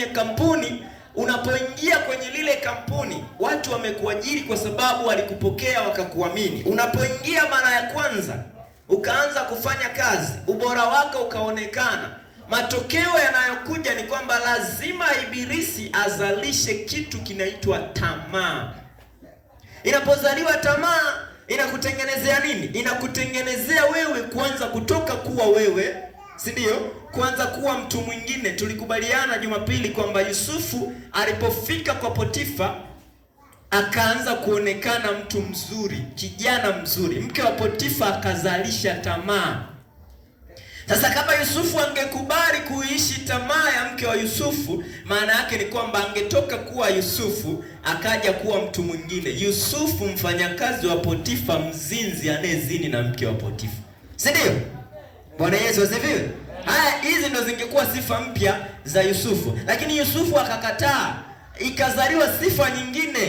kwenye kampuni, unapoingia kwenye lile kampuni, watu wamekuajiri kwa sababu walikupokea wakakuamini. Unapoingia mara ya kwanza, ukaanza kufanya kazi, ubora wako ukaonekana, matokeo yanayokuja ni kwamba lazima ibilisi azalishe kitu kinaitwa tamaa. Inapozaliwa tamaa, inakutengenezea nini? Inakutengenezea wewe kuanza kutoka kuwa wewe, si ndio? Kuanza kuwa mtu mwingine. Tulikubaliana Jumapili kwamba Yusufu alipofika kwa Potifa akaanza kuonekana mtu mzuri, kijana mzuri. Mke wa Potifa akazalisha tamaa. Sasa kama Yusufu angekubali kuishi tamaa ya mke wa Yusufu, maana yake ni kwamba angetoka kuwa Yusufu akaja kuwa mtu mwingine. Yusufu mfanyakazi wa Potifa, mzinzi anayezini na mke wa Potifa, si ndio? Bwana Yesu asifiwe. Haya, hizi ndo zingekuwa sifa mpya za Yusufu, lakini Yusufu akakataa, ikazaliwa sifa nyingine.